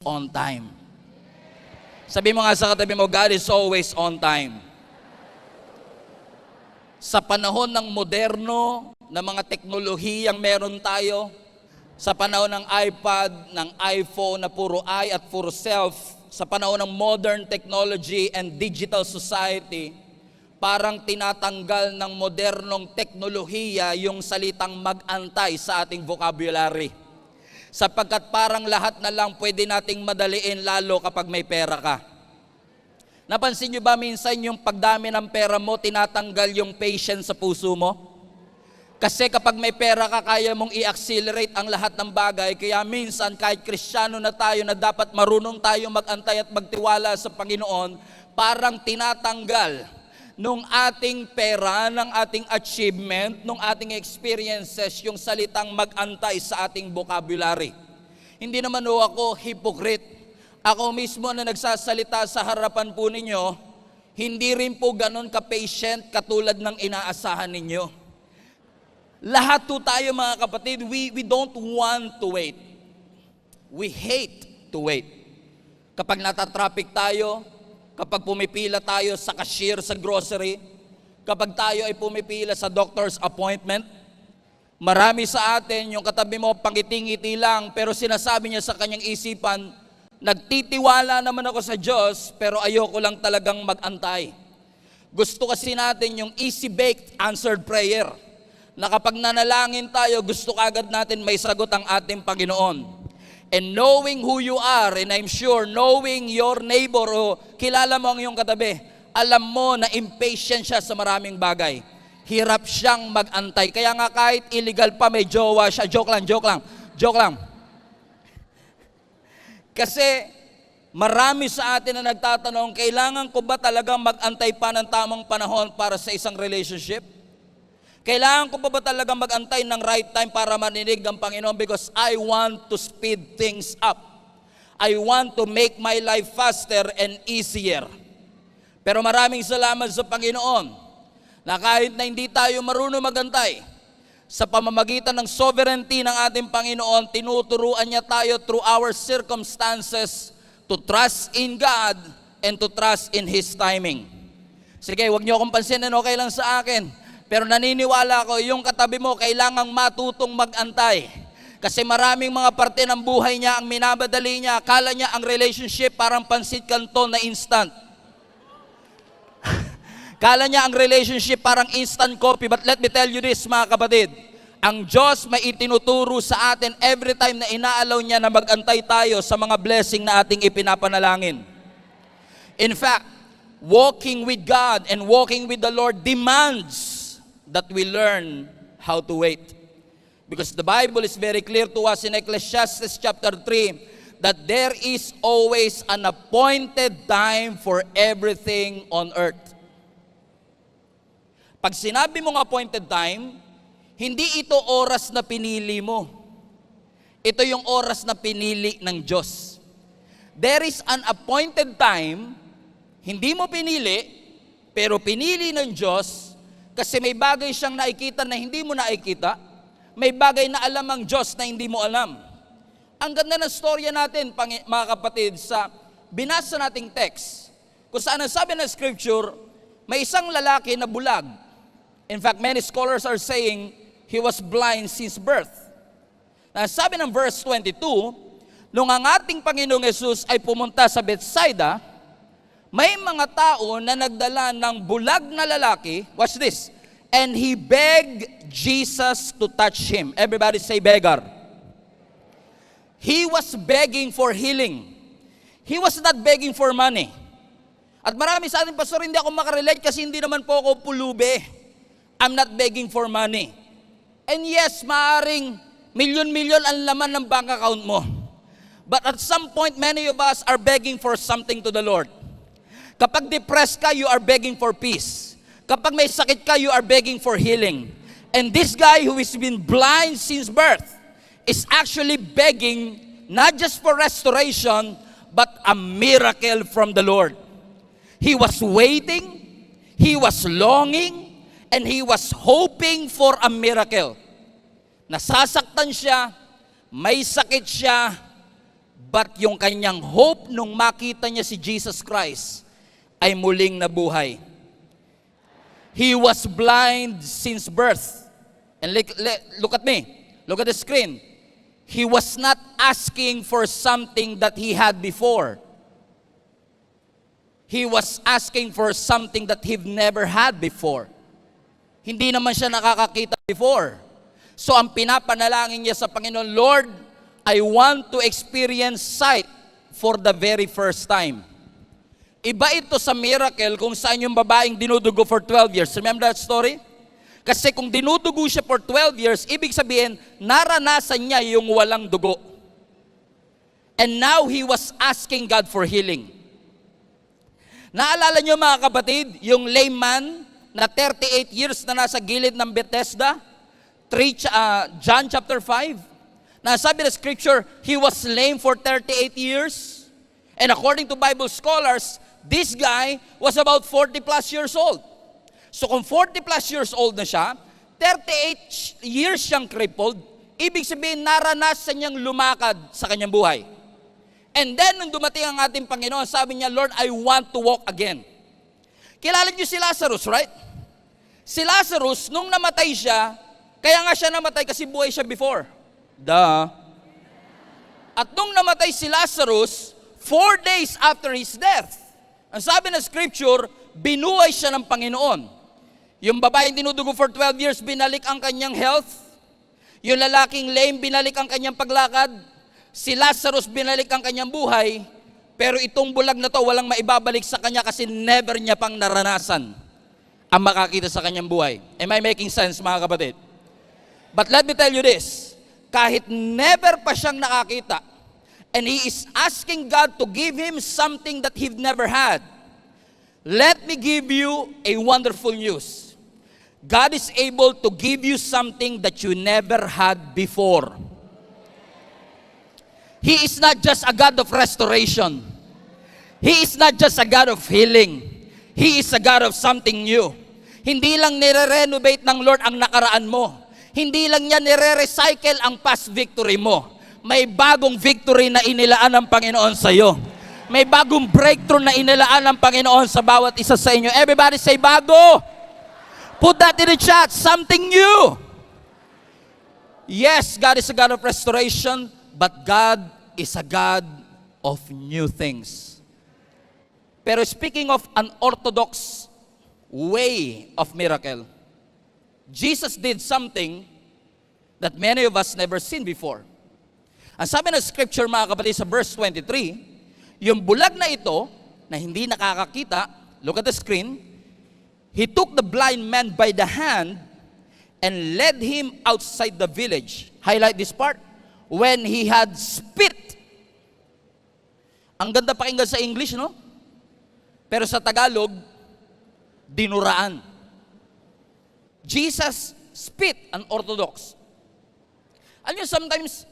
on time. Sabi mo nga sa katabi mo, God is always on time. Sa panahon ng moderno, na mga teknolohiyang meron tayo, sa panahon ng iPad, ng iPhone na puro I at puro self, sa panahon ng modern technology and digital society, parang tinatanggal ng modernong teknolohiya yung salitang mag-antay sa ating vocabulary. Sapagkat parang lahat na lang pwede nating madaliin lalo kapag may pera ka. Napansin nyo ba minsan yung pagdami ng pera mo, tinatanggal yung patience sa puso mo? Kasi kapag may pera ka, kaya mong i-accelerate ang lahat ng bagay. Kaya minsan kahit Kristiyano na tayo na dapat marunong tayo mag-antay at magtiwala sa Panginoon, parang tinatanggal nung ating pera, ng ating achievement, nung ating experiences, yung salitang mag-antay sa ating vocabulary. Hindi naman ako hypocrite. Ako mismo na nagsasalita sa harapan po ninyo, hindi rin po ganun ka-patient katulad ng inaasahan ninyo. Lahat po tayo mga kapatid, we don't want to wait. We hate to wait. Kapag natatraffic tayo, kapag pumipila tayo sa cashier sa grocery, kapag tayo ay pumipila sa doctor's appointment, marami sa atin, yung katabi mo, pangiti-ngiti lang, pero sinasabi niya sa kanyang isipan, nagtitiwala naman ako sa Diyos, pero ayoko lang talagang mag-antay. Gusto kasi natin yung easy-baked answered prayer, na kapag nanalangin tayo, gusto kagad natin may sagot ang ating Panginoon. And knowing who you are, and I'm sure knowing your neighbor o kilala mo ang iyong katabi, alam mo na impatient siya sa maraming bagay. Hirap siyang mag-antay. Kaya nga kahit illegal pa, may jowa siya. Joke lang. Kasi marami sa atin na nagtatanong, kailangan ko ba talagang mag-antay pa ng tamang panahon para sa isang relationship? Kailangan ko pa ba talaga mag-antay ng right time para maninig ng Panginoon? Because I want to speed things up. I want to make my life faster and easier. Pero maraming salamat sa Panginoon na kahit na hindi tayo marunong magantay, sa pamamagitan ng sovereignty ng ating Panginoon, tinuturuan niya tayo through our circumstances to trust in God and to trust in His timing. Sige, huwag niyo akong pansinin, okay lang sa akin. Pero naniniwala ko, yung katabi mo, kailangang matutong mag-antay. Kasi maraming mga parte ng buhay niya ang minabadali niya. Akala niya ang relationship parang pansit canton na instant. Akala niya ang relationship parang instant coffee. But let me tell you this, mga kapatid. Ang Diyos may itinuturo sa atin every time na inaalaw niya na mag-antay tayo sa mga blessing na ating ipinapanalangin. In fact, walking with God and walking with the Lord demands that we learn how to wait. Because the Bible is very clear to us in Ecclesiastes chapter 3 that there is always an appointed time for everything on earth. Pag sinabi mong appointed time, hindi ito oras na pinili mo. Ito yung oras na pinili ng Diyos. There is an appointed time, hindi mo pinili, pero pinili ng Diyos. Kasi may bagay siyang nakikita na hindi mo nakikita. May bagay na alam ang Diyos na hindi mo alam. Ang ganda ng storya natin, mga kapatid, sa binasa nating text, kung saan ang sabi ng scripture, may isang lalaki na bulag. In fact, many scholars are saying he was blind since birth. Na sabi ng verse 22, nung ang ating Panginoong Yesus ay pumunta sa Bethsaida, may mga tao na nagdala ng bulag na lalaki, watch this, and he begged Jesus to touch him. Everybody say beggar. He was begging for healing. He was not begging for money. At marami sa ating pastor, hindi ako makarelate kasi hindi naman po ako pulube. I'm not begging for money. And yes, maaring milyon-milyon ang laman ng bank account mo. But at some point, many of us are begging for something to the Lord. Kapag depressed ka, you are begging for peace. Kapag may sakit ka, you are begging for healing. And this guy who has been blind since birth is actually begging not just for restoration, but a miracle from the Lord. He was waiting, he was longing, and he was hoping for a miracle. Nasasaktan siya, may sakit siya, But yung kanyang hope nung makita niya si Jesus Christ ay muling nabuhay. He was blind since birth. And look at me. Look at the screen. He was not asking for something that he had before. He was asking for something that he never had before. Hindi naman siya nakakakita before. So ang pinapanalangin niya sa Panginoon, Lord, I want to experience sight for the very first time. Iba ito sa miracle kung saan yung babaeng dinudugo for 12 years. Remember that story? Kasi kung dinudugo siya for 12 years, ibig sabihin, naranasan niya yung walang dugo. And now he was asking God for healing. Naalala niyo mga kapatid, yung lame man na 38 years na nasa gilid ng Bethesda, John chapter 5, na sabi ng scripture, he was lame for 38 years. And according to Bible scholars, this guy was about 40 plus years old. So kung 40 plus years old na siya, 38 years siyang crippled, ibig sabihin naranasan niyang lumakad sa kanyang buhay. And then nung dumating ang ating Panginoon, sabi niya, Lord, I want to walk again. Kilala niyo si Lazarus, right? Si Lazarus, nung namatay siya, kaya nga siya namatay kasi buhay siya before. Duh. At nung namatay si Lazarus, 4 days after his death, ang sabi ng scripture, binuhay siya ng Panginoon. Yung babaeng dinudugo for 12 years, binalik ang kanyang health. Yung lalaking lame, binalik ang kanyang paglakad. Si Lazarus, binalik ang kanyang buhay. Pero itong bulag na to, walang maibabalik sa kanya kasi never niya pang naranasan ang makakita sa kanyang buhay. Am I making sense, mga kapatid? But let me tell you this, kahit never pa siyang nakakita, and he is asking God to give him something that he never had, let me give you a wonderful news. God is able to give you something that you never had before. He is not just a God of restoration. He is not just a God of healing. He is a God of something new. Hindi lang nire-renovate ng Lord ang nakaraan mo. Hindi lang niya nire-recycle ang past victory mo. May bagong victory na inilaan ng Panginoon sa iyo. May bagong breakthrough na inilaan ng Panginoon sa bawat isa sa inyo. Everybody say bago. Put that in the chat. Something new. Yes, God is a God of restoration, but God is a God of new things. Pero speaking of an orthodox way of miracle, Jesus did something that many of us never seen before. Ang sabi ng scripture, mga kapatid, sa verse 23, yung bulag na ito, na hindi nakakakita, look at the screen, he took the blind man by the hand and led him outside the village. Highlight this part. When he had spit. Ang ganda pakinggan sa English, no? Pero sa Tagalog, dinuraan. Jesus spit, an orthodox. Alam niyo, sometimes,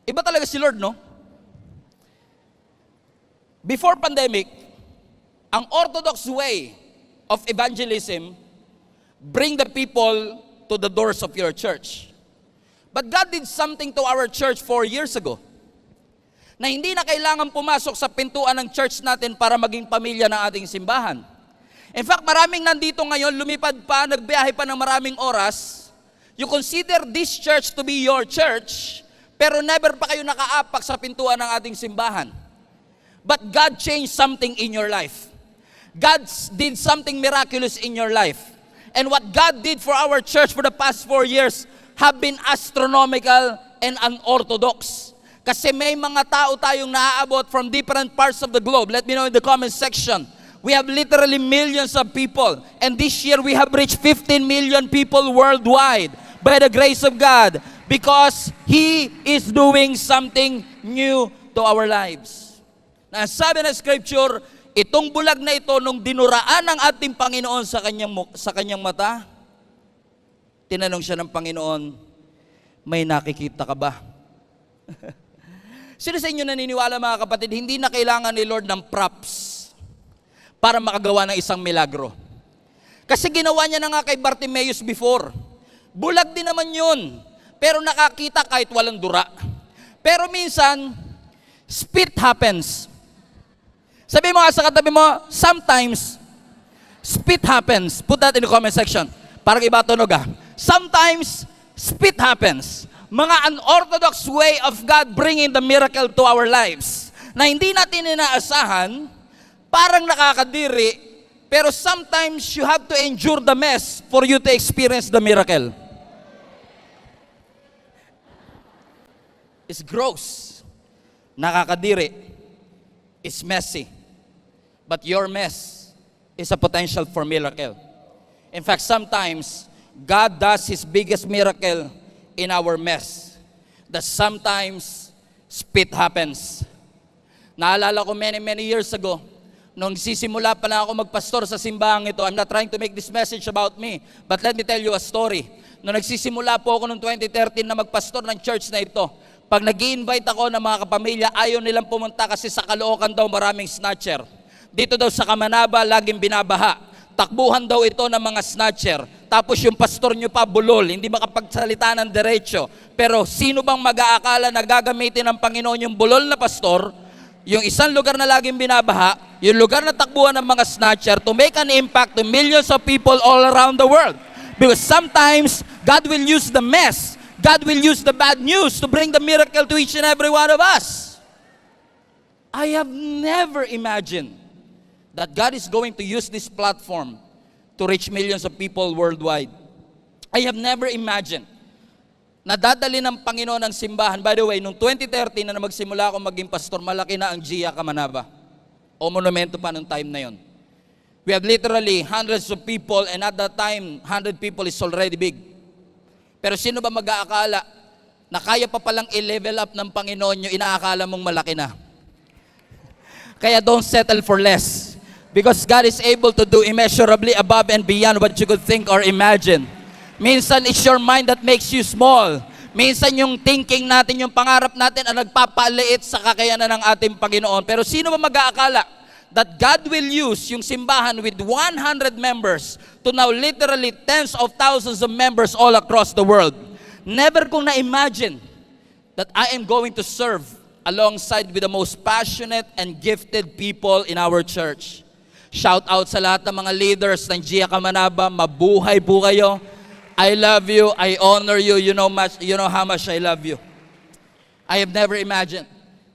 iba talaga si Lord, no? Before pandemic, ang orthodox way of evangelism, bring the people to the doors of your church. But God did something to our church 4 years ago, na hindi na kailangan pumasok sa pintuan ng church natin para maging pamilya ng ating simbahan. In fact, maraming nandito ngayon, lumipad pa, nagbiyahe pa ng maraming oras. You consider this church to be your church, pero never pa kayo nakaapak sa pintuan ng ating simbahan. But God changed something in your life. God did something miraculous in your life. And what God did for our church for the past 4 years have been astronomical and unorthodox. Kasi may mga tao tayong naaabot from different parts of the globe. Let me know in the comment section. We have literally millions of people. And this year we have reached 15 million people worldwide by the grace of God, because He is doing something new to our lives. Na sabi ng scripture, itong bulag na ito, nung dinuraan ng ating Panginoon sa kanyang mata, tinanong siya ng Panginoon, may nakikita ka ba? Sino sa inyo naniniwala, mga kapatid, hindi na kailangan ni Lord ng props para makagawa ng isang milagro? Kasi ginawa niya na nga kay Bartimaeus before. Bulag din naman yun, pero nakakita kahit walang dura. Pero minsan, spit happens. Sabi mo nga sa katabi mo, sometimes, spit happens. Put that in the comment section. Parang iba tunog ah. Sometimes, spit happens. Mga unorthodox way of God bringing the miracle to our lives na hindi natin inaasahan, parang nakakadiri, pero sometimes you have to endure the mess for you to experience the miracle. It's gross. Nakakadiri. It's messy. But your mess is a potential for miracle. In fact, sometimes, God does His biggest miracle in our mess. That sometimes, spit happens. Naalala ko many years ago, nung sisimula pa lang ako magpastor sa simbahang ito, I'm not trying to make this message about me, but let me tell you a story. Nung nagsisimula po ako noong 2013 na magpastor ng church na ito, pag nag-i-invite ako ng mga kapamilya, ayaw nilang pumunta kasi sa Caloocan daw maraming snatcher. Dito daw sa Kamanaba, laging binabaha. Takbuhan daw ito ng mga snatcher. Tapos yung pastor nyo pa bulol, hindi makapagsalita ng diretso. Pero sino bang mag-aakala na gagamitin ng Panginoon yung bulol na pastor, yung isang lugar na laging binabaha, yung lugar na takbuhan ng mga snatcher to make an impact to millions of people all around the world? Because sometimes, God will use the mess, God will use the bad news to bring the miracle to each and every one of us. I have never imagined that God is going to use this platform to reach millions of people worldwide. I have never imagined na dadali ng Panginoon ang simbahan. By the way, noong 2013 na magsimula ako maging pastor, malaki na ang Gia Kamanaba. O monumento pa noong time na yon. We have literally hundreds of people, and at that time, 100 people is already big. Pero sino ba mag-aakala na kaya pa palang i-level up ng Panginoon yung inaakala mong malaki na? Kaya don't settle for less. Because God is able to do immeasurably above and beyond what you could think or imagine. Minsan, it's your mind that makes you small. Minsan, yung thinking natin, yung pangarap natin, ang nagpapaliit sa kakayanan ng ating Panginoon. Pero sino ba mag-aakala that God will use yung simbahan with 100 members to now literally tens of thousands of members all across the world? Never kong na-imagine that I am going to serve alongside with the most passionate and gifted people in our church. Shout out sa lahat ng mga leaders ng Gia Kamanaba. Mabuhay po kayo. I love you. I honor you. You know how much I love you. I have never imagined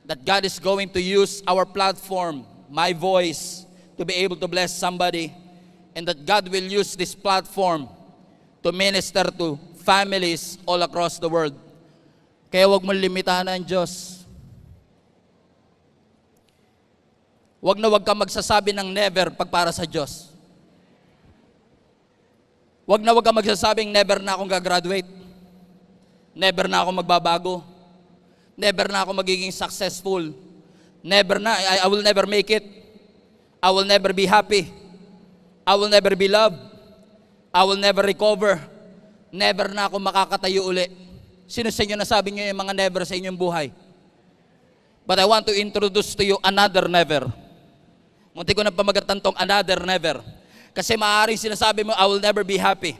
that God is going to use our platform, my voice, to be able to bless somebody, and that God will use this platform to minister to families all across the world. Kaya huwag mong limitahan ang Diyos. Huwag na huwag ka magsasabi ng never pag para sa Diyos. Huwag na huwag ka magsasabing never na akong gagraduate. Never na akong magbabago. Never na akong magiging successful. Never na, I will never make it. I will never be happy. I will never be loved. I will never recover. Never na ako makakatayo uli. Sino sa inyo nasabi niyo yung mga never sa inyong buhay? But I want to introduce to you another never. Munti ko na pamagatang tong another never. Kasi maaaring sinasabi mo, I will never be happy.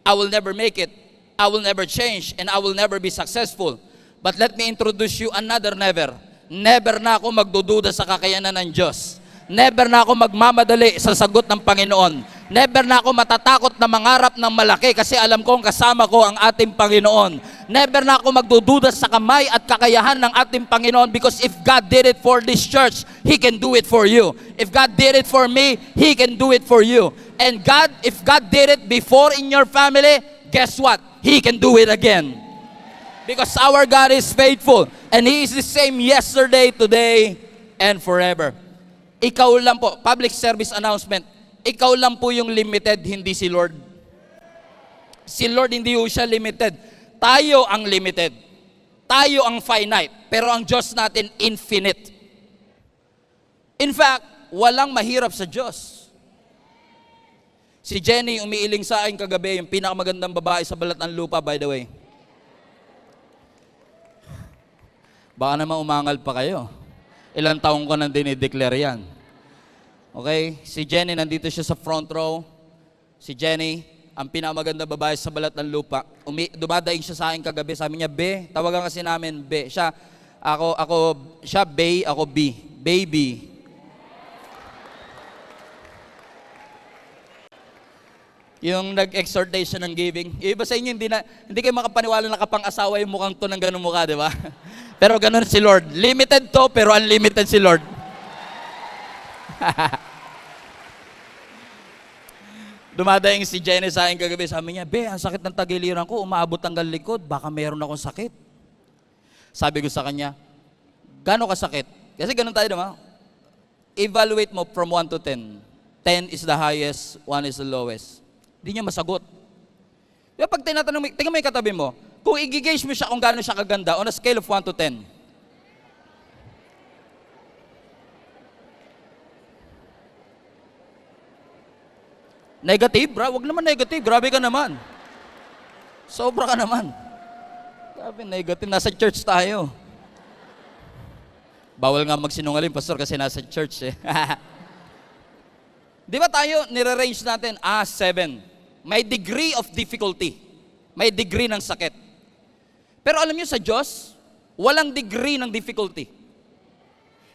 I will never make it. I will never change. And I will never be successful. But let me introduce you another never. Never na ako magdududa sa kakayanan ng Diyos. Never na ako magmamadali sa sagot ng Panginoon. Never na ako matatakot na mangarap ng malaki kasi alam kong kasama ko ang ating Panginoon. Never na ako magdududa sa kamay at kakayahan ng ating Panginoon because if God did it for this church, He can do it for you. If God did it for me, He can do it for you. And God, if God did it before in your family, guess what? He can do it again. Because our God is faithful and He is the same yesterday, today, and forever. Ikaw lang po, public service announcement, ikaw lang po yung limited, hindi si Lord. Si Lord hindi po siya limited. Tayo ang limited. Tayo ang finite. Pero ang Diyos natin, infinite. In fact, walang mahirap sa Diyos. Si Jenny umiiling sa akin kagabi, yung pinakamagandang babae sa balat ng lupa, by the way. Baka naman umangal pa kayo. Ilang taong ko nang dinideclare yan. Okay? Si Jenny, nandito siya sa front row. Si Jenny, ang pinakamaganda babae sa balat ng lupa. Dumadaing siya sa akin kagabi. Sabi niya, Be, tawagan kasi namin, Be. Siya, Siya Bay, ako B. Baby. Yung nag-exhortation ng giving. Yung iba sa inyo, hindi kayo makapaniwala na kapang-asawa yung mukhang to ng ganun mukha, di ba? Pero ganun si Lord. Limited to, pero unlimited si Lord. Dumadaing si Jenny sa akin kagabi, sabi niya, Be, ang sakit ng tagiliran ko, umaabot hanggang likod, baka meron akong sakit. Sabi ko sa kanya, gano'n kasakit? Kasi ganun tayo naman. Evaluate mo from 1 to 10. 10 is the highest, 1 is the lowest. Hindi niya masagot. Diba pag tinatanong mo, tingnan mo yung katabi mo, kung i-gauge mo siya kung gano'n siya kaganda on a scale of 1 to 10. Negative, bro? Wag naman negative. Grabe ka naman. Sobra ka naman. Grabe, negative. Nasa church tayo. Bawal nga magsinungaling, pastor, kasi nasa church eh. Di ba tayo, nire-range natin, 7. May degree of difficulty. May degree ng sakit. Pero alam niyo sa Diyos, walang degree ng difficulty.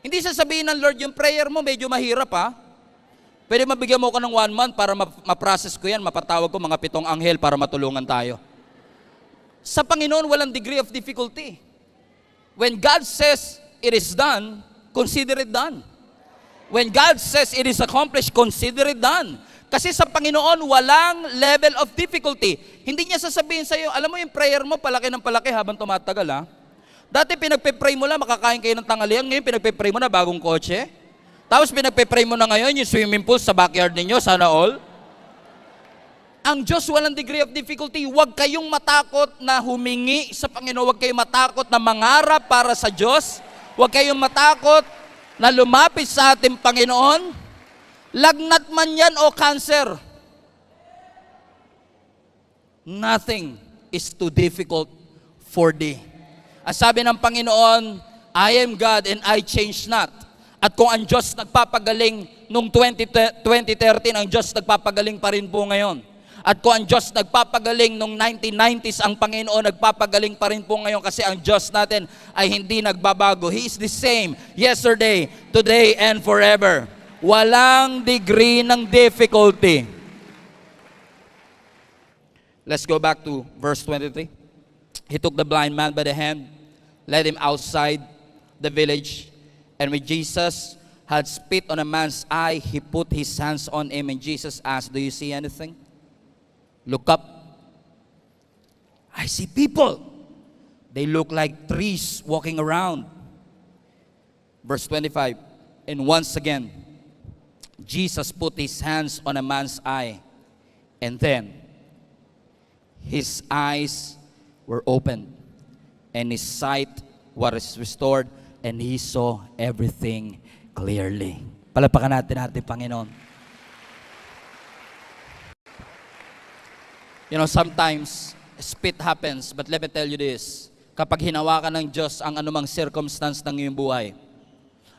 Hindi sasabihin ng Lord, yung prayer mo medyo mahirap ha. Pwede mabigyan mo ko ng 1 month para ma-process ko yan, mapatawag ko mga 7 anghel para matulungan tayo. Sa Panginoon, walang degree of difficulty. When God says it is done, consider it done. When God says it is accomplished, consider it done. Kasi sa Panginoon, walang level of difficulty. Hindi niya sasabihin sa iyo, alam mo yung prayer mo, palaki ng palaki habang tumatagal ha. Dati pinagpe-pray mo lang, makakain kayo ng tanghalian, ngayon pinagpe-pray mo na bagong kotse. Tapos pinagpe-pray mo na ngayon yung swimming pool sa backyard ninyo, sana all. Ang Diyos walang degree of difficulty. Huwag kayong matakot na humingi sa Panginoon. Huwag kayong matakot na mangarap para sa Diyos. Huwag kayong matakot na lumapit sa ating Panginoon. Lagnat man yan o cancer. Nothing is too difficult for thee. Ang sabi ng Panginoon, I am God and I change not. At kung ang Diyos nagpapagaling noong 2013, ang Diyos nagpapagaling pa rin po ngayon. At kung ang Diyos nagpapagaling noong 1990s, ang Panginoon nagpapagaling pa rin po ngayon kasi ang Diyos natin ay hindi nagbabago. He is the same yesterday, today, and forever. Walang degree ng difficulty. Let's go back to verse 23. He took the blind man by the hand, led him outside the village, and when Jesus had spit on a man's eye, he put his hands on him, and Jesus asked, do you see anything? Look up. I see people. They look like trees walking around. Verse 25, and once again, Jesus put his hands on a man's eye, and then his eyes were opened, and his sight was restored, and he saw everything clearly. Palapakan natin ating Panginoon. You know, sometimes spit happens, but let me tell you this. Kapag hinawakan ng Diyos ang anumang circumstance ng iyong buhay,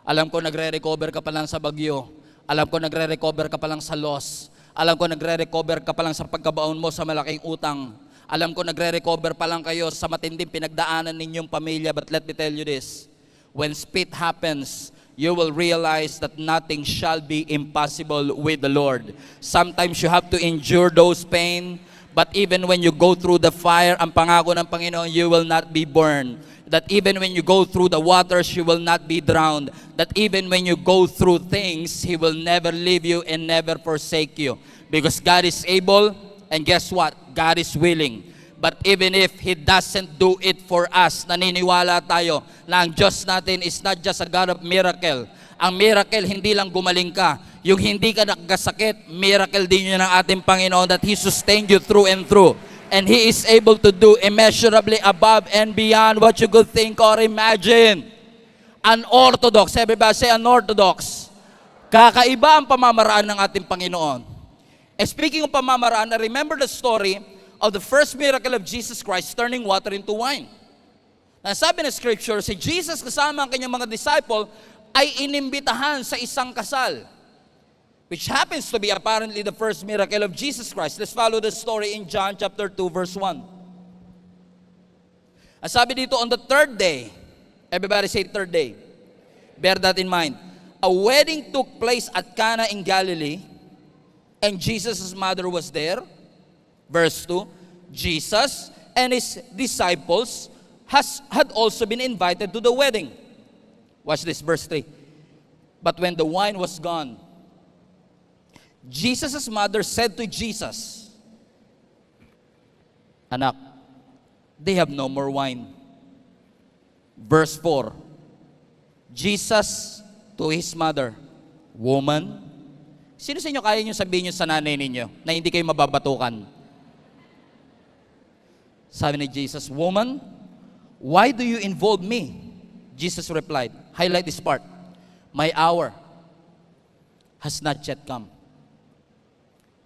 alam ko nagre-recover ka pa lang sa bagyo, alam ko nagre-recover ka pa lang sa loss, alam ko nagre-recover ka pa lang sa pagkabaon mo sa malaking utang, alam ko nagre-recover pa lang kayo sa matinding pinagdaanan ninyong pamilya, but let me tell you this. When spit happens, you will realize that nothing shall be impossible with the Lord. Sometimes you have to endure those pain, but even when you go through the fire, ang pangako ng Panginoon, you will not be burned. That even when you go through the waters, you will not be drowned. That even when you go through things, He will never leave you and never forsake you. Because God is able, and guess what? God is willing. But even if He doesn't do it for us, naniniwala tayo na ang Diyos natin is not just a God of miracle. Ang miracle, hindi lang gumaling ka. Yung hindi ka nakasakit, miracle din yun ng ating Panginoon that He sustained you through and through. And He is able to do immeasurably above and beyond what you could think or imagine. Unorthodox. Everybody say unorthodox. Kakaiba ang pamamaraan ng ating Panginoon. And speaking of pamamaraan, I remember the story of the first miracle of Jesus Christ turning water into wine. Sabi ng scripture, si Jesus kasama ang kanyang mga disciple ay inimbitahan sa isang kasal, which happens to be apparently the first miracle of Jesus Christ. Let's follow the story in John chapter 2 verse 1. Sabi dito, on the third day, Everybody say third day. Bear that in mind. A wedding took place at Cana in Galilee, and Jesus' mother was there. Verse 2, Jesus and his disciples had also been invited to the wedding. Watch this, verse 3. But when the wine was gone, Jesus' mother said to Jesus, Anak, they have no more wine. Verse 4, Jesus to his mother, Woman, sino sa inyo kaya nyo sabihin nyo sa nanay ninyo na hindi kayo mababatukan? Sabi ni Jesus, Woman, why do you involve me? Jesus replied, highlight this part, my hour has not yet come.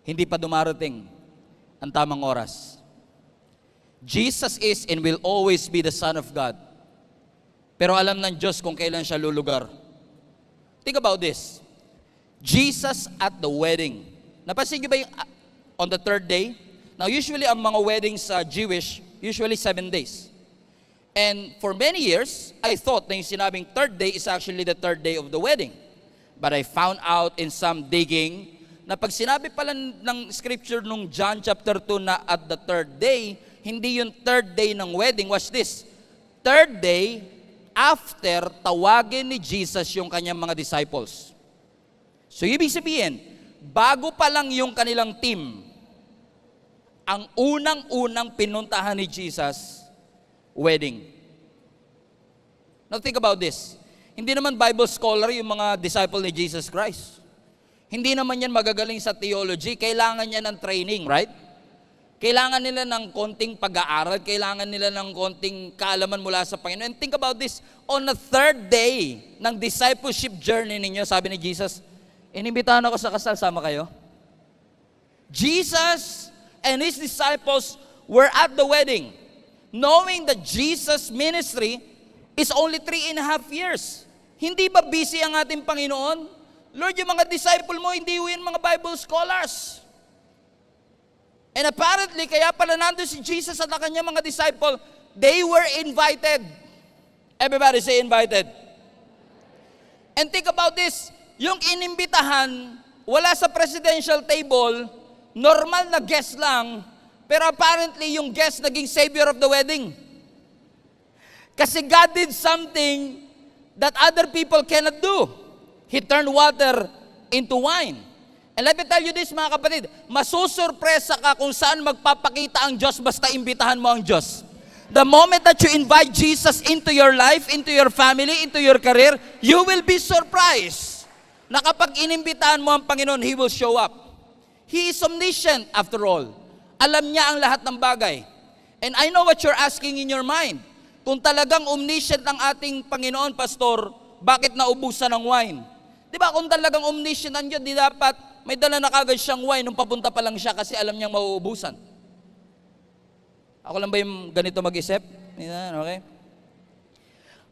Hindi pa dumarating ang tamang oras. Jesus is and will always be the Son of God. Pero alam ng Diyos kung kailan siya lulugar. Think about this. Jesus at the wedding. Napansin niyo ba yung on the third day? Now usually ang mga weddings sa Jewish, usually 7 days. And for many years, I thought na yung sinabing third day is actually the third day of the wedding. But I found out in some digging na pag sinabi pala ng scripture nung John chapter 2 na at the third day, hindi yung third day ng wedding. Watch this. Third day, after tawagin ni Jesus yung kanyang mga disciples. So ibig sabihin, bago pa lang yung kanilang team, ang unang-unang pinuntahan ni Jesus, wedding. Now think about this. Hindi naman Bible scholar yung mga disciple ni Jesus Christ. Hindi naman yan magagaling sa theology. Kailangan niya ng training, right? Kailangan nila ng konting pag-aaral. Kailangan nila ng konting kaalaman mula sa Panginoon. And think about this. On the third day ng discipleship journey ninyo, sabi ni Jesus, inimbitahan ako sa kasal, sama kayo? Jesus and his disciples were at the wedding, knowing that Jesus' ministry is only 3.5 years. Hindi ba busy ang ating Panginoon? Lord, yung mga disciple mo, hindi yun mga Bible scholars. And apparently, kaya pala nandun si Jesus at ang kanyang mga disciple, they were invited. Everybody say invited. And think about this, yung inimbitahan, wala sa presidential table, normal na guest lang, pero apparently yung guest naging savior of the wedding. Kasi God did something that other people cannot do. He turned water into wine. And let me tell you this, mga kapatid, masusurpresa ka kung saan magpapakita ang Diyos basta imbitahan mo ang Diyos. The moment that you invite Jesus into your life, into your family, into your career, you will be surprised na kapag inimbitahan mo ang Panginoon, He will show up. He is omniscient after all. Alam niya ang lahat ng bagay. And I know what you're asking in your mind. Kung talagang omniscient ang ating Panginoon, Pastor, bakit naubusan ng wine? Di ba kung talagang omniscient ang Diyos, di dapat may dala na kagad siyang wine nung papunta pa lang siya kasi alam niyang mauubusan. Ako lang ba yung ganito mag-isip? Okay?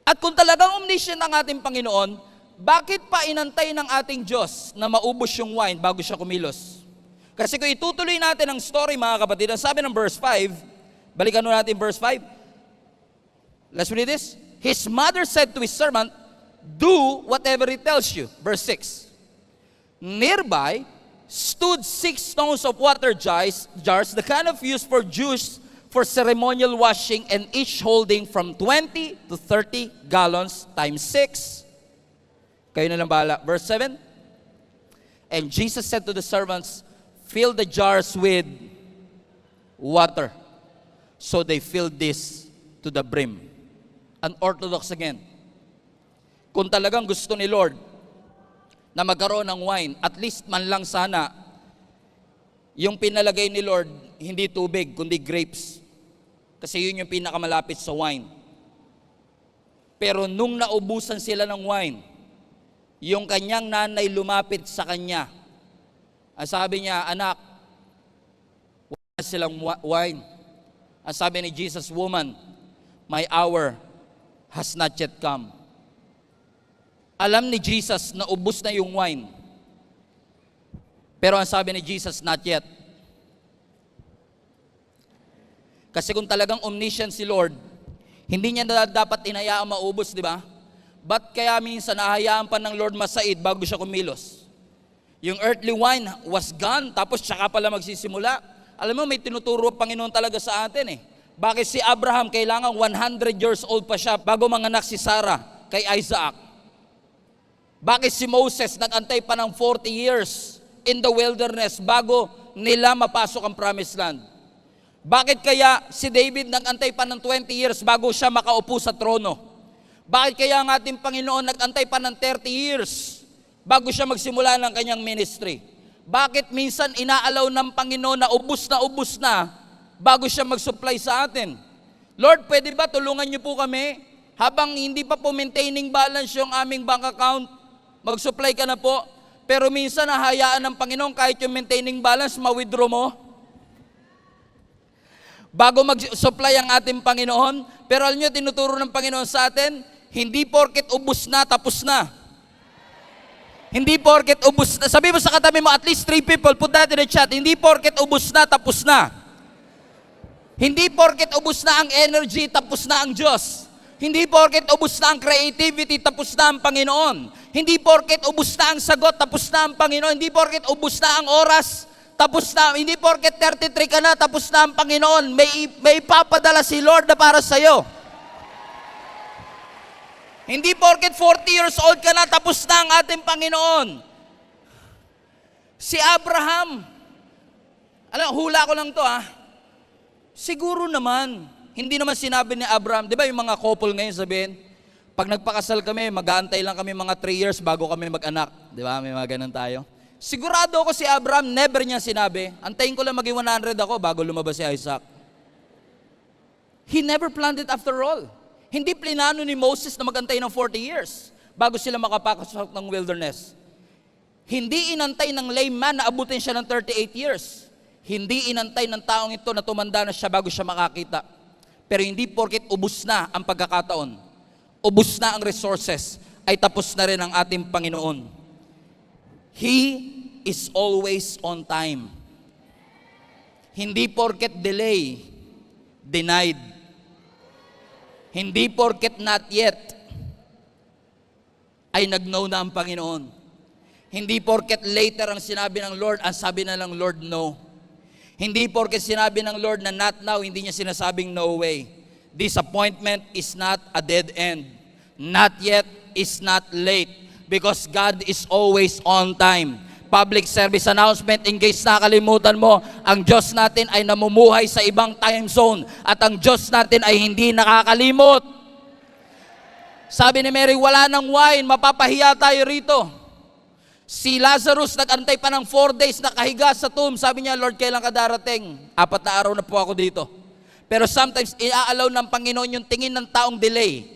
At kung talagang omniscient ang ating Panginoon, bakit pa inantay ng ating Diyos na maubos yung wine bago siya kumilos? Kasi kung itutuloy natin ang story, mga kapatid, ang sabi ng verse 5, balikan nun natin verse 5. Let's read this. His mother said to his servant, do whatever he tells you. Verse 6. Nearby stood 6 stones of water jars, the kind of used for Jews for ceremonial washing, and each holding from 20 to 30 gallons times 6. Kayo na lang bahala. Verse 7. And Jesus said to the servants, fill the jars with water. So they filled this to the brim. Unorthodox again. Kung talagang gusto ni Lord na magkaroon ng wine, at least man lang sana, yung pinalagay ni Lord, hindi tubig, kundi grapes. Kasi yun yung pinakamalapit sa wine. Pero nung naubusan sila ng wine, yung kanyang nanay lumapit sa kanya. Ang sabi niya, anak, wala silang wine. Ang sabi ni Jesus, woman, my hour has not yet come. Alam ni Jesus na ubos na yung wine. Pero ang sabi ni Jesus, not yet. Kasi kung talagang omniscient si Lord, Hindi niya dapat inayaang maubos, di ba? Ba't kaya minsan nahayaan pa ng Lord masaid bago siya kumilos? Yung earthly wine was gone, tapos tsaka pala magsisimula. Alam mo, may tinuturo ang Panginoon talaga sa atin eh. Bakit si Abraham kailangan 100 years old pa siya bago manganak si Sarah kay Isaac? Bakit si Moses nag-antay pa ng 40 years in the wilderness bago nila mapasok ang promised land? Bakit kaya si David nag-antay pa ng 20 years bago siya makaupo sa trono? Bakit kaya ang ating Panginoon nag-antay pa ng 30 years bago siya magsimula ng kanyang ministry? Bakit minsan inaalaw ng Panginoon na ubus na bago siya mag-supply sa atin? Lord, pwede ba tulungan niyo po kami? Habang hindi pa po maintaining balance yung aming bank account, mag-supply ka na po. Pero minsan nahayaan ng Panginoon kahit yung maintaining balance, ma-withdraw mo. Bago mag-supply ang ating Panginoon, pero alam niyo, tinuturo ng Panginoon sa atin, hindi porket ubus na, tapos na. Hindi porket ubus na. Sabi mo sa katabi mo, at least 3 people, put that in the chat. Hindi porket ubus na, tapos na. Hindi porket ubus na ang energy, tapos na ang Diyos. Hindi porket ubus na ang creativity, tapos na ang Panginoon. Hindi porket ubus na ang sagot, tapos na ang Panginoon. Hindi porket ubus na ang oras, tapos na. Hindi porket 33 ka na, tapos na ang Panginoon. May ipapadala si Lord na para sa'yo. Hindi porket 40 years old ka na, tapos na ang ating Panginoon. Si Abraham, hula ko lang to siguro naman, hindi naman sinabi ni Abraham, di ba yung mga couple ngayon sabihin, pag nagpakasal kami, mag-aantay lang kami mga 3 years bago kami mag-anak. Di ba? May mga ganun tayo. Sigurado ako si Abraham, never niya sinabi, antayin ko lang maging 100 ako bago lumabas si Isaac. He never planned it after all. Hindi plinano ni Moses na magantay ng 40 years bago sila makapasok ng wilderness. Hindi inantay ng lame man na abutin siya ng 38 years. Hindi inantay ng taong ito na tumanda na siya bago siya makakita. Pero hindi porket ubus na ang pagkakataon, ubus na ang resources, ay tapos na rin ang ating Panginoon. He is always on time. Hindi porket delay, denied. Hindi porket not yet, ay nag-no na ang Panginoon. Hindi porket later ang sinabi ng Lord, ang sabi na lang Lord, no. Hindi porket sinabi ng Lord na not now, hindi niya sinasabing no way. Disappointment is not a dead end. Not yet is not late. Because God is always on time. Public service announcement, in case nakalimutan mo, ang Diyos natin ay namumuhay sa ibang time zone at ang Diyos natin ay hindi nakakalimot. Sabi ni Mary, wala nang wine, mapapahiya tayo rito. Si Lazarus nag-antay pa ng 4 days nakahiga sa tomb. Sabi niya, Lord, kailan ka darating? 4 na araw na po ako dito. Pero sometimes, iaalaw ng Panginoon yung tingin ng taong delay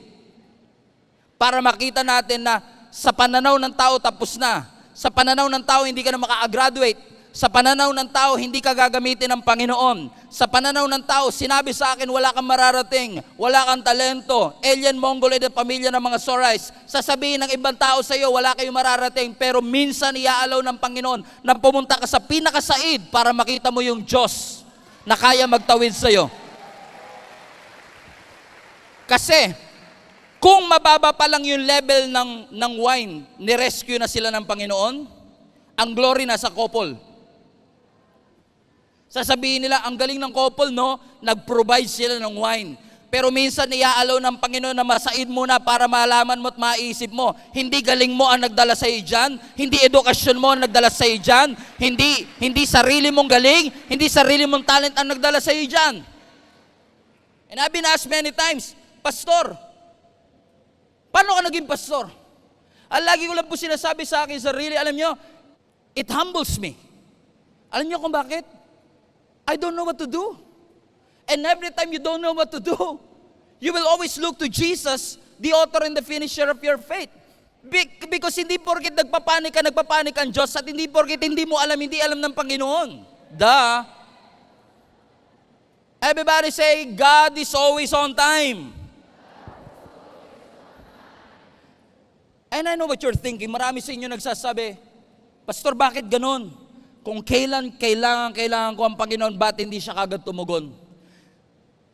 para makita natin na sa pananaw ng tao tapos na. Sa pananaw ng tao, hindi ka na maka-graduate. Sa pananaw ng tao, hindi ka gagamitin ng Panginoon. Sa pananaw ng tao, sinabi sa akin, wala kang mararating, wala kang talento, alien, Mongoloid at pamilya ng mga Sorais. Sasabihin ng ibang tao sa iyo, wala kayong mararating, pero minsan iaalaw ng Panginoon na pumunta ka sa pinakasaid para makita mo yung Diyos na kaya magtawid sa iyo. Kasi, kung mababa pa lang yung level ng wine, ni-rescue na sila ng Panginoon, ang glory na sa couple. Sasabihin nila, ang galing ng couple, no? Nag-provide sila ng wine. Pero minsan iaalaw ng Panginoon na masaid muna para malaman mo at maisip mo, hindi galing mo ang nagdala sa iyo dyan, hindi edukasyon mo ang nagdala sa iyo dyan, hindi sarili mong galing, hindi sarili mong talent ang nagdala sa iyo dyan. And I've been asked many times, Pastor, paano ka naging pastor? Ang lagi ko lang po sinasabi sa akin sarili, alam nyo, it humbles me. Alam nyo kung bakit? I don't know what to do. And every time you don't know what to do, you will always look to Jesus, the author and the finisher of your faith. Because hindi porket nagpapanik ang Diyos at hindi porket hindi mo alam, hindi alam ng Panginoon. Everybody say, God is always on time. And I know what you're thinking. Marami sa inyo nagsasabi, Pastor, bakit ganun? Kung kailangan ko ang Panginoon, ba't hindi siya kagad tumugon?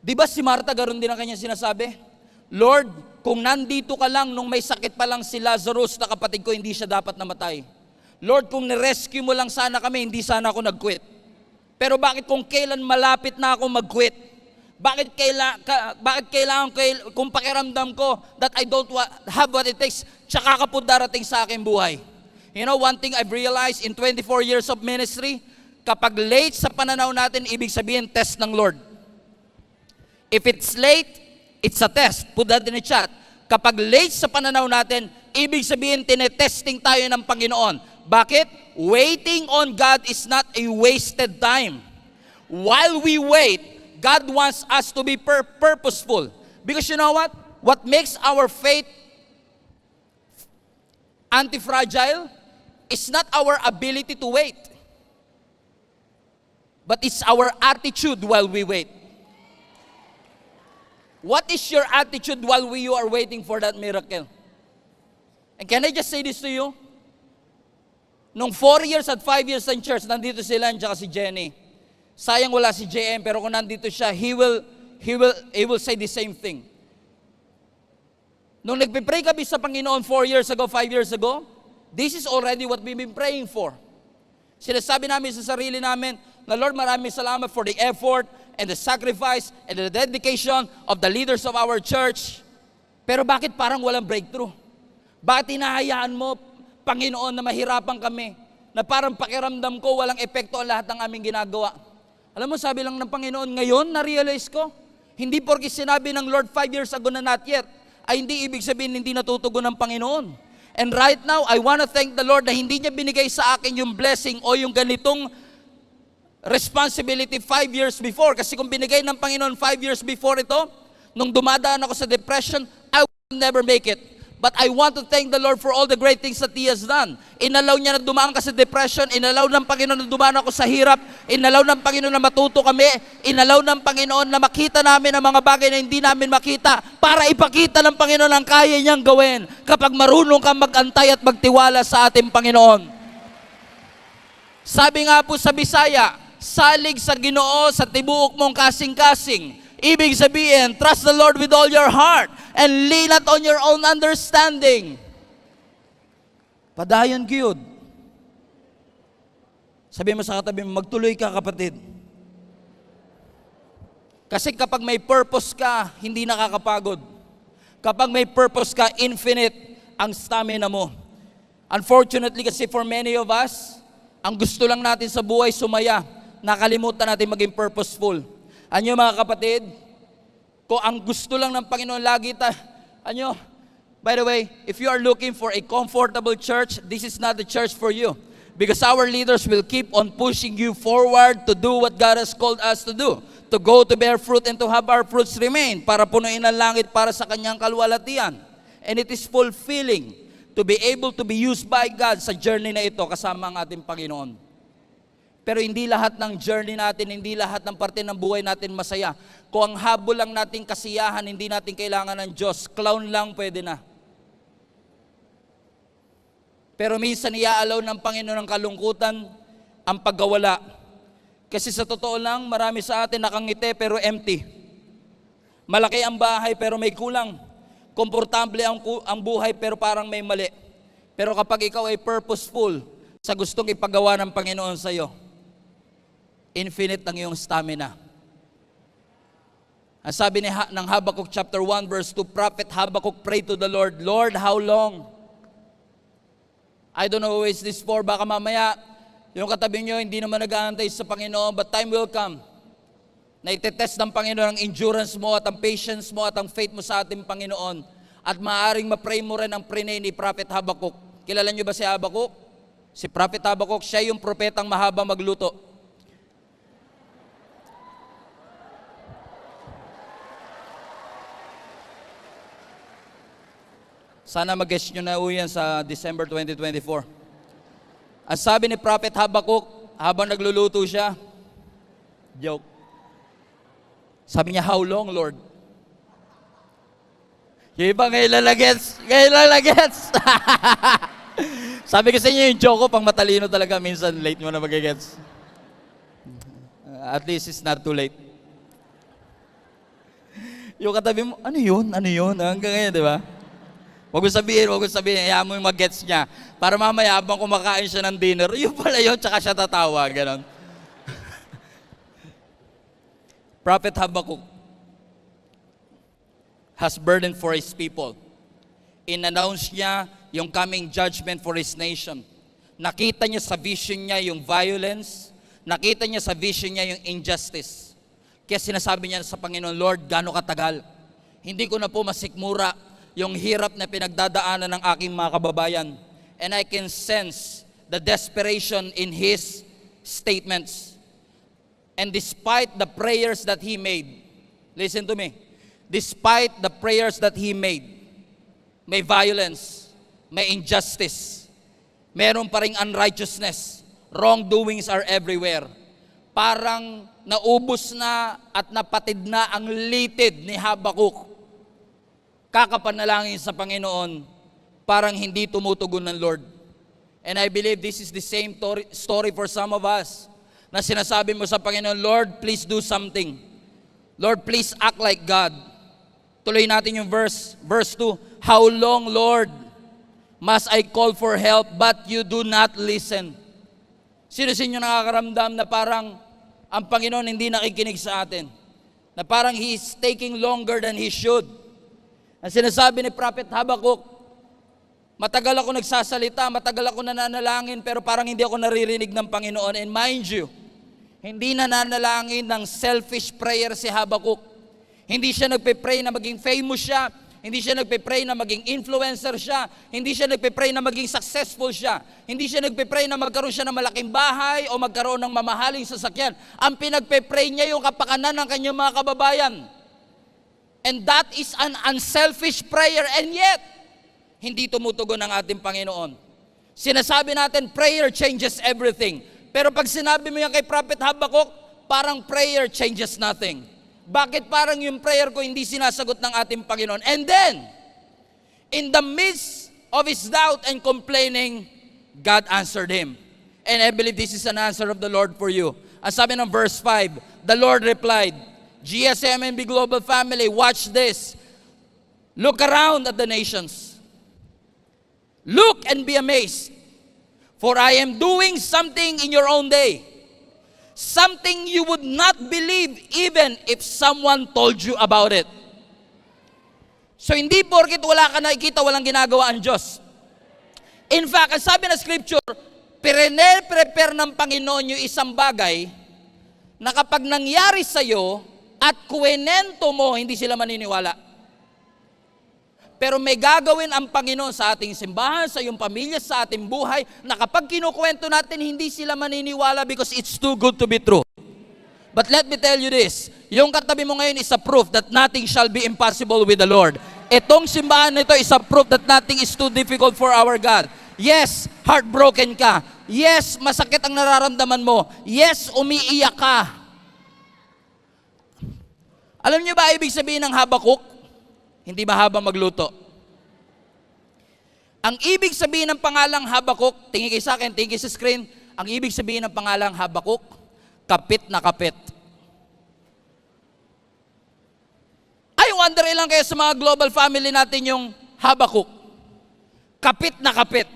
Di ba si Martha, garon din ang kanya sinasabi? Lord, kung nandito ka lang nung may sakit pa lang si Lazarus na kapatid ko, hindi siya dapat namatay. Lord, kung nirescue mo lang sana kami, hindi sana ako nag-quit. Pero bakit kung kailan malapit na ako mag-quit? Bakit kailangan kung pakiramdam ko that I don't have what it takes, tsaka ka po darating sa aking buhay? You know, one thing I've realized in 24 years of ministry, kapag late sa pananaw natin, ibig sabihin test ng Lord. If it's late, it's a test. Put that in the chat. Kapag late sa pananaw natin, ibig sabihin tinetesting tayo ng Panginoon. Bakit? Waiting on God is not a wasted time. While we wait, God wants us to be purposeful. Because you know what? What makes our faith anti-fragile is not our ability to wait, but it's our attitude while we wait. What is your attitude while you are waiting for that miracle? And can I just say this to you? Nung 4 years at 5 years in church, nandito sila at si Jenny. Sayang wala si JM, pero kung nandito siya, he will say the same thing. Nung nagpipray kami sa Panginoon 4 years ago, 5 years ago, this is already what we've been praying for. Sinasabi namin sa sarili namin na, Lord, maraming salamat for the effort and the sacrifice and the dedication of the leaders of our church. Pero bakit parang walang breakthrough? Bakit hinahayaan mo, Panginoon, na mahirapan kami? Na parang pakiramdam ko, walang epekto ang lahat ng aming ginagawa. Alam mo, sabi lang ng Panginoon, ngayon, na-realize ko, hindi porke sinabi ng Lord 5 years ago na not yet, ay hindi ibig sabihin hindi natutugon ng Panginoon. And right now, I want to thank the Lord na hindi niya binigay sa akin yung blessing o yung ganitong responsibility 5 years before. Kasi kung binigay ng Panginoon 5 years before ito, nung dumadaan ako sa depression, I will never make it. But I want to thank the Lord for all the great things that He has done. Inalaw niya na dumaan ka sa depression, inalaw ng Panginoon na dumaan ako sa hirap, inalaw ng Panginoon na matuto kami, inalaw ng Panginoon na makita namin ang mga bagay na hindi namin makita para ipakita ng Panginoon ang kaya niyang gawin kapag marunong kang mag-antay at magtiwala sa ating Panginoon. Sabi nga po sa Bisaya, salig sa Ginoo sa tibuok mong kasing-kasing. Ibig sabihin, trust the Lord with all your heart and lean not on your own understanding. Padayon gyud. Sabi mo sa katabi mo, magtuloy ka kapatid. Kasi kapag may purpose ka, hindi nakakapagod. Kapag may purpose ka, infinite ang stamina mo. Unfortunately kasi for many of us, ang gusto lang natin sa buhay sumaya. Nakalimutan natin maging purposeful. Anyo mga kapatid, kung ang gusto lang ng Panginoon lagi by the way, if you are looking for a comfortable church, this is not the church for you. Because our leaders will keep on pushing you forward to do what God has called us to do. To go to bear fruit and to have our fruits remain. Para punuin ang langit para sa kanyang kalwalatian. And it is fulfilling to be able to be used by God sa journey na ito kasama ang ating Panginoon. Pero hindi lahat ng journey natin, hindi lahat ng parte ng buhay natin masaya. Kung ang habol lang nating kasiyahan, hindi natin kailangan ng Diyos. Clown lang pwede na. Pero minsan iaalaw ng Panginoon ng kalungkutan ang pagkawala. Kasi sa totoo lang, marami sa atin nakangiti pero empty. Malaki ang bahay pero may kulang. Komportable ang buhay pero parang may mali. Pero kapag ikaw ay purposeful sa gustong ipagawa ng Panginoon sa iyo, infinite ang iyong stamina. Ang sabi ng Habakkuk chapter 1 verse 2, Prophet Habakkuk prayed to the Lord, Lord, how long? I don't know who is this for. Baka mamaya, yung katabi nyo, hindi naman nag-aantay sa Panginoon, but time will come na itetest ng Panginoon ang endurance mo at ang patience mo at ang faith mo sa ating Panginoon. At maaaring ma-pray mo rin ang prinay ni Prophet Habakkuk. Kilala nyo ba si Habakkuk? Si Prophet Habakkuk, siya yung propetang mahaba magluto. Sana mag-guess nyo na yan sa December 2024. Ang sabi ni Prophet Habakkuk, habang nagluluto siya, joke. Sabi niya, how long, Lord? Yung iba ngayon lalagets. Sabi ko sa inyo, yung joke ko, pang matalino talaga, minsan late mo na mag-gets. At least it's not too late. Yung katabi mo, ano yun? Ano yun? Hanggang ngayon, di ba? Huwag mo sabihin, hayaan mo yung mag-gets niya. Para mamaya, habang kumakain siya ng dinner, yun pala yun, tsaka siya tatawa, ganon. Prophet Habakkuk has burden for his people. In-announce niya yung coming judgment for his nation. Nakita niya sa vision niya yung violence, nakita niya sa vision niya yung injustice. Kaya sinasabi niya sa Panginoon, Lord, gaano katagal? Hindi ko na po masikmura yung hirap na pinagdadaanan ng aking mga kababayan. And I can sense the desperation in his statements. And despite the prayers that he made, listen to me, despite the prayers that he made, may violence, may injustice, meron pa ring unrighteousness, wrongdoings are everywhere. Parang naubos na at napatid na ang litid ni Habakkuk. Kakapanalangin sa Panginoon, parang hindi tumutugon ng Lord. And I believe this is the same story for some of us, na sinasabi mo sa Panginoon, Lord, please do something. Lord, please act like God. Tuloy natin yung verse 2. How long, Lord, must I call for help, but you do not listen? Sino sa inyo nakakaramdam na parang ang Panginoon hindi nakikinig sa atin? Na parang He is taking longer than He should. Ang sinasabi ni Prophet Habakkuk, matagal ako nagsasalita, matagal ako nananalangin, pero parang hindi ako naririnig ng Panginoon. And mind you, hindi nananalangin ng selfish prayer si Habakkuk. Hindi siya nagpe-pray na maging famous siya. Hindi siya nagpe-pray na maging influencer siya. Hindi siya nagpe-pray na maging successful siya. Hindi siya nagpe-pray na magkaroon siya ng malaking bahay o magkaroon ng mamahaling sasakyan. Ang pinagpe-pray niya yung kapakanan ng kanyang mga kababayan. And that is an unselfish prayer, and yet, hindi tumutugon ang ating Panginoon. Sinasabi natin, prayer changes everything. Pero pag sinabi mo yan kay Prophet Habakkuk, parang prayer changes nothing. Bakit parang yung prayer ko hindi sinasagot ng ating Panginoon? And then, in the midst of his doubt and complaining, God answered him. And I believe this is an answer of the Lord for you. Ang sabi ng verse 5, the Lord replied, GSMNB Global Family, watch this. Look around at the nations. Look and be amazed. For I am doing something in your own day. Something you would not believe even if someone told you about it. So hindi porket wala ka nakikita, walang ginagawa ang Diyos. In fact, ang sabi ng Scripture, prepare ng Panginoon yung isang bagay na kapag nangyari sa'yo at kuwenento mo, hindi sila maniniwala. Pero may gagawin ang Panginoon sa ating simbahan, sa iyong pamilya, sa ating buhay, na kapag kinukwento natin, hindi sila maniniwala because it's too good to be true. But let me tell you this, yung katabi mo ngayon is a proof that nothing shall be impossible with the Lord. Itong simbahan nito is a proof that nothing is too difficult for our God. Yes, heartbroken ka. Yes, masakit ang nararamdaman mo. Yes, umiiyak ka. Alam niyo ba ibig sabihin ng Habakkuk? Hindi mahaba magluto. Ang ibig sabihin ng pangalang Habakkuk, tingin kayo sa akin, tingin kayo sa screen, ang ibig sabihin ng pangalang Habakkuk, kapit na kapit. I wonder ilang kayo sa mga global family natin yung Habakkuk. Kapit na kapit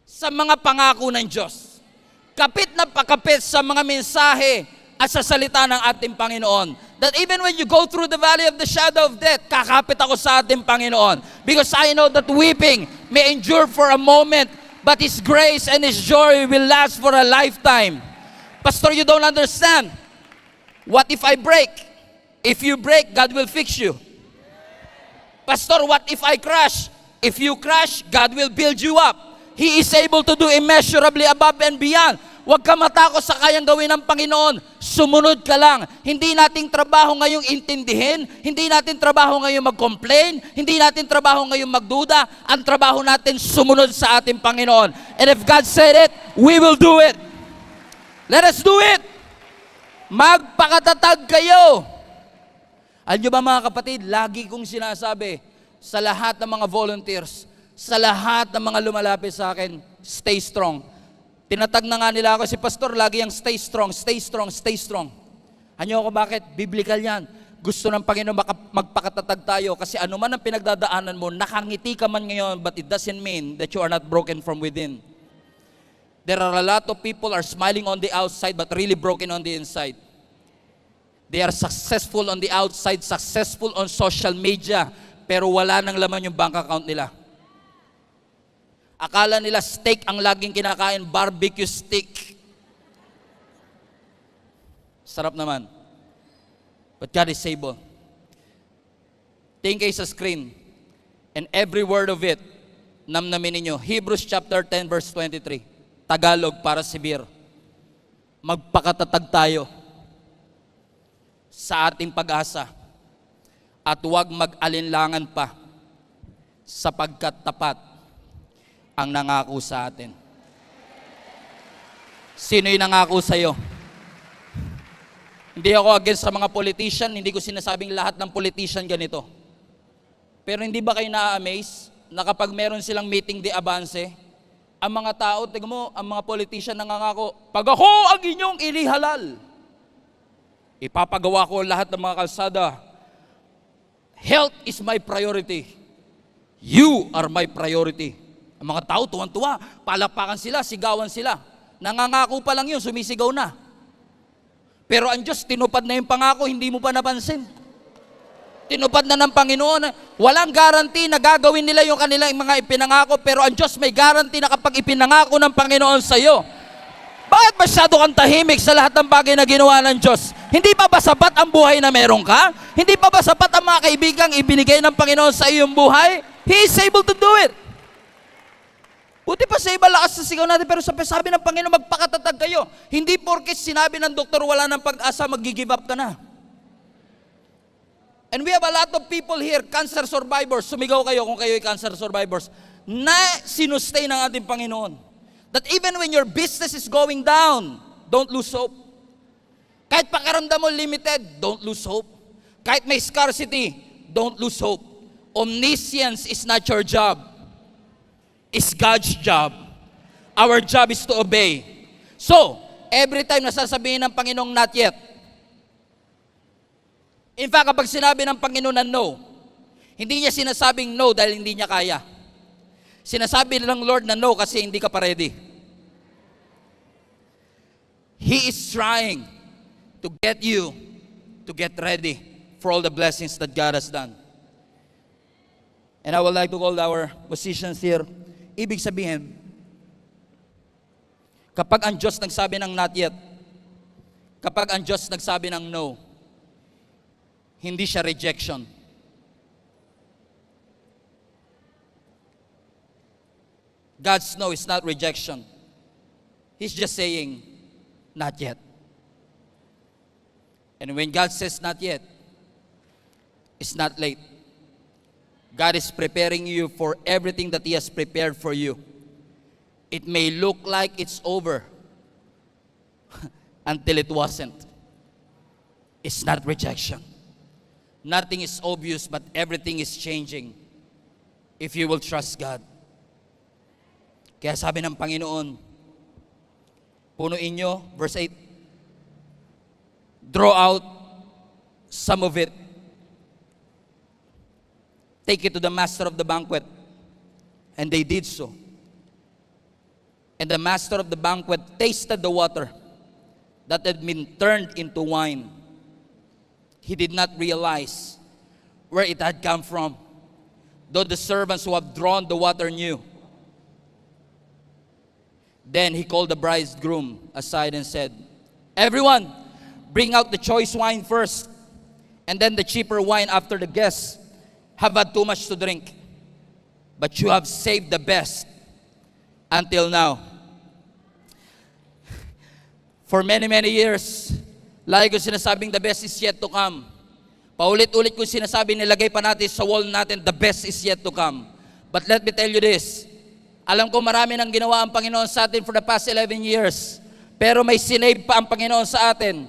sa mga pangako ng Diyos. Kapit na pakapit sa mga mensahe at sa salita ng ating Panginoon. That even when you go through the valley of the shadow of death, kakapit ako sa ating Panginoon. Because I know that weeping may endure for a moment, but His grace and His joy will last for a lifetime. Pastor, you don't understand. What if I break? If you break, God will fix you. Pastor, what if I crash? If you crash, God will build you up. He is able to do immeasurably above and beyond. Huwag ka matakot sa kayang gawin ng Panginoon. Sumunod ka lang. Hindi nating trabaho ngayong intindihin. Hindi natin trabaho ngayong mag-complain. Hindi natin trabaho ngayong magduda. Ang trabaho natin sumunod sa ating Panginoon. And if God said it, we will do it. Let us do it. Magpakatatag kayo. Alam nyo ba mga kapatid, lagi kong sinasabi sa lahat ng mga volunteers, sa lahat ng mga lumalapit sa akin, stay strong. Tinatag na nga nila ako, si Pastor, lagi yung stay strong, stay strong, stay strong. Ano ako bakit? Biblical yan. gusto ng Panginoon magpakatatag tayo kasi ano man ang pinagdadaanan mo, nakangiti ka man ngayon, but it doesn't mean that you are not broken from within. There are a lot of people are smiling on the outside but really broken on the inside. They are successful on the outside, successful on social media, pero wala nang laman yung bank account nila. Akala nila steak ang laging kinakain, barbecue steak. Sarap naman. But God is able. Tingin kayo sa screen. And every word of it, namnamin ninyo. Hebrews chapter 10 verse 23. Tagalog para Sibir. Magpakatatag tayo sa ating pag-asa at huwag mag-alinlangan pa sapagkat tapat ang nangako sa atin. Sino yung nangako sa'yo? Hindi ako against sa mga politician, hindi ko sinasabing lahat ng politician ganito. Pero hindi ba kayo na-amaze na kapag meron silang meeting de avance, ang mga tao, tingnan mo, ang mga politician nangangako, pag ako ang inyong inihalal, ipapagawa ko lahat ng mga kalsada. Health is my priority. You are my priority. Ang mga tao, tuwan-tuwa, palapakan sila, sigawan sila. Nangangako pa lang yun, sumisigaw na. Pero ang Diyos, tinupad na yung pangako, hindi mo pa napansin. Tinupad na ng Panginoon. Walang guarantee na gagawin nila yung kanilang mga ipinangako, pero ang Diyos may guarantee na kapag ipinangako ng Panginoon sa iyo. Bakit masyado kang tahimik sa lahat ng bagay na ginawa ng Diyos? Hindi pa ba sapat ang buhay na meron ka? Hindi pa ba sapat ang mga kaibigang ibinigay ng Panginoon sa iyong buhay? He is able to do it. Buti pa sa iba lakas sa sigaw natin, pero sabi ng Panginoon, magpakatatag kayo. Hindi porke sinabi ng doktor wala ng pag-asa, mag-give up ka na. And we have a lot of people here, cancer survivors, sumigaw kayo kung kayo ay cancer survivors, na sinustay ng ating Panginoon. That even when your business is going down, don't lose hope. Kahit pakiramdam mo limited, don't lose hope. Kahit may scarcity, don't lose hope. Omniscience is not your job. It's God's job. Our job is to obey. So, every time nasasabihin ng Panginoong not yet. In fact, kapag sinabi ng Panginoon na no, hindi niya sinasabing no dahil hindi niya kaya. Sinasabi ng Lord na no kasi hindi ka pa ready. He is trying to get you to get ready for all the blessings that God has done. And I would like to call our musicians here. Ibig sabihin, kapag ang Diyos nagsabi ng not yet, kapag ang Diyos nagsabi ng no, hindi siya rejection. God's no is not rejection. He's just saying, not yet. And when God says not yet, it's not late. God is preparing you for everything that He has prepared for you. It may look like it's over until it wasn't. It's not rejection. Nothing is obvious, but everything is changing if you will trust God. Kaya sabi ng Panginoon, punuin nyo, verse 8, draw out some of it. Take it to the master of the banquet. And they did so. And the master of the banquet tasted the water that had been turned into wine. He did not realize where it had come from, though the servants who have drawn the water knew. Then he called the bridegroom aside and said, "Everyone, bring out the choice wine first, and then the cheaper wine after the guests have had too much to drink. But you have saved the best until now." For many, many years, lagi ko sinasabing the best is yet to come. Paulit-ulit ko sinasabi, nilagay pa natin sa wall natin, the best is yet to come. But let me tell you this, alam ko marami nang ginawa ang Panginoon sa atin for the past 11 years, pero may sinave pa ang Panginoon sa atin.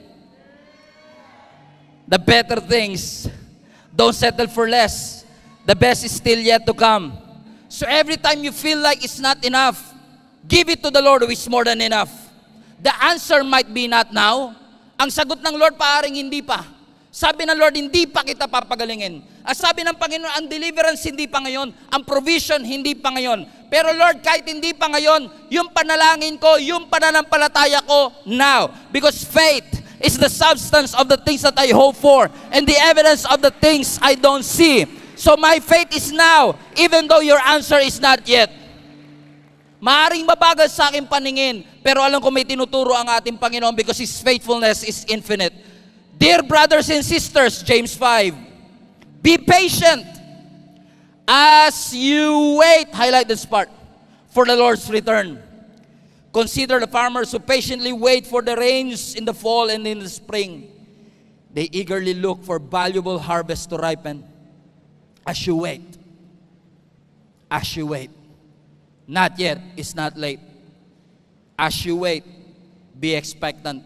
The better things, don't settle for less. The best is still yet to come. So every time you feel like it's not enough, give it to the Lord who is more than enough. The answer might be not now. Ang sagot ng Lord paaring hindi pa. Sabi ng Lord, hindi pa kita papagalingin. At sabi ng Panginoon, ang deliverance hindi pa ngayon, ang provision hindi pa ngayon. Pero Lord, kahit hindi pa ngayon, yung panalangin ko, yung pananampalataya ko, now. Because faith is the substance of the things that I hope for, and the evidence of the things I don't see. So my faith is now, even though your answer is not yet. Maaring mabagal sa aking paningin, pero alam ko may tinuturo ang ating Panginoon because His faithfulness is infinite. Dear brothers and sisters, James 5, be patient as you wait, highlight this part, for the Lord's return. Consider the farmers who patiently wait for the rains in the fall and in the spring. They eagerly look for valuable harvest to ripen. As you wait, not yet, it's not late. As you wait, be expectant.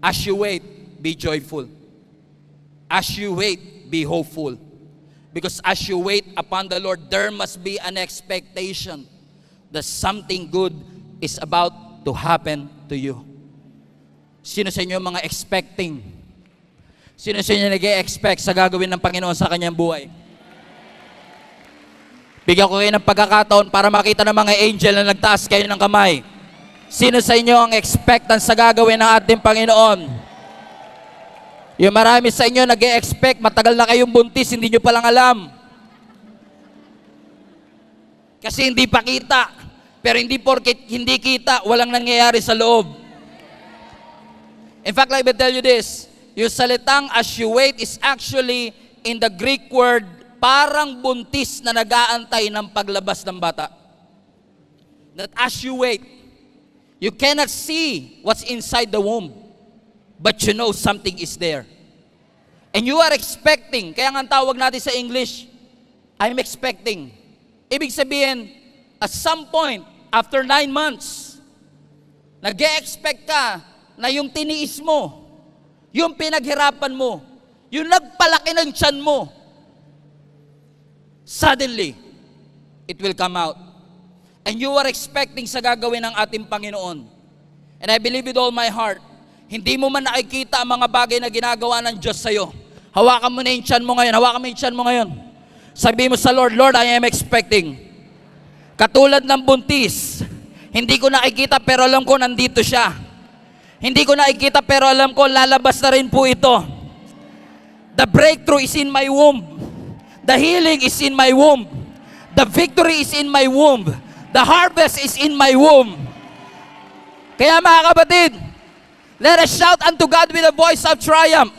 As you wait, be joyful. As you wait, be hopeful. Because as you wait upon the Lord, there must be an expectation that something good is about to happen to you. Sino sa inyo mga expecting? Sino sa inyo nag-e-expect sa gagawin ng Panginoon sa kanyang buhay? Bigyan ko kayo ng pagkakataon para makita ng mga angel na nagtaas kayo ng kamay. Sino sa inyo ang expectant sa gagawin ng ating Panginoon? Yung marami sa inyo nag-e-expect, matagal na kayong buntis, hindi nyo palang alam. Kasi hindi pa kita. Pero hindi porket hindi kita, walang nangyayari sa loob. In fact, let me tell you this. Yung salitang as you wait is actually in the Greek word, parang buntis na nag-aantay ng paglabas ng bata. That as you wait, you cannot see what's inside the womb. But you know something is there. And you are expecting. Kaya nga ang tawag natin sa English, I'm expecting. Ibig sabihin, at some point, after 9 months, nag-e-expect ka na yung tiniis mo, yung pinaghirapan mo, yung nagpalaki ng tiyan mo, suddenly, it will come out. And you are expecting sa gagawin ng ating Panginoon. And I believe with all my heart, hindi mo man nakikita ang mga bagay na ginagawa ng Diyos sa'yo. Hawakan mo na yung tiyan mo ngayon. Hawakan mo yung tiyan mo ngayon. Sabi mo sa Lord, Lord, I am expecting. Katulad ng buntis, hindi ko nakikita pero alam ko nandito siya. Hindi ko nakikita pero alam ko lalabas na rin po ito. The breakthrough is in my womb. The healing is in my womb. The victory is in my womb. The harvest is in my womb. Kaya mga kapatid, let us shout unto God with a voice of triumph.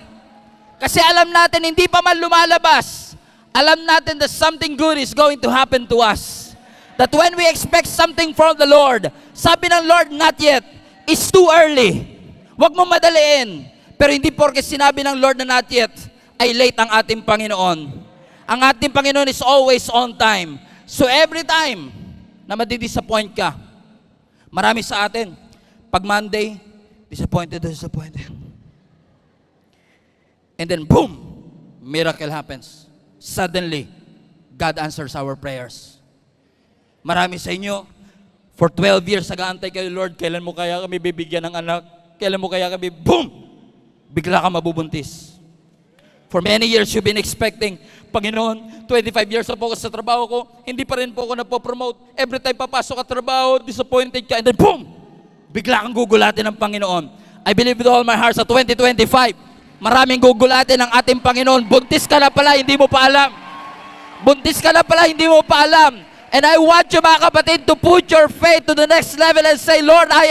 Kasi alam natin, hindi pa man lumalabas, alam natin that something good is going to happen to us. That when we expect something from the Lord, sabi ng Lord, not yet, it's too early. Huwag mo madaliin. Pero hindi porke sinabi ng Lord na not yet, ay late ang ating Panginoon. Ang ating Panginoon is always on time. So every time na madidisappoint ka, marami sa atin, pag Monday, disappointed. And then boom, miracle happens. Suddenly, God answers our prayers. Marami sa inyo, for 12 years nag-aantay kayo, Lord, kailan mo kaya kami bibigyan ng anak? Kailan mo kaya kami, boom! Bigla ka mabubuntis. For many years you've been expecting, Panginoon, 25 years na po ako sa trabaho ko, hindi pa rin po ako napopromote. Every time papasok ka trabaho, disappointed ka, and then boom! Bigla kang gugulatin ng Panginoon. I believe with all my heart sa 2025, maraming gugulatin ng ating Panginoon. Buntis ka na pala, hindi mo pa alam. Buntis ka na pala, hindi mo pa alam. And I want you mga kapatid to put your faith to the next level and say, Lord, I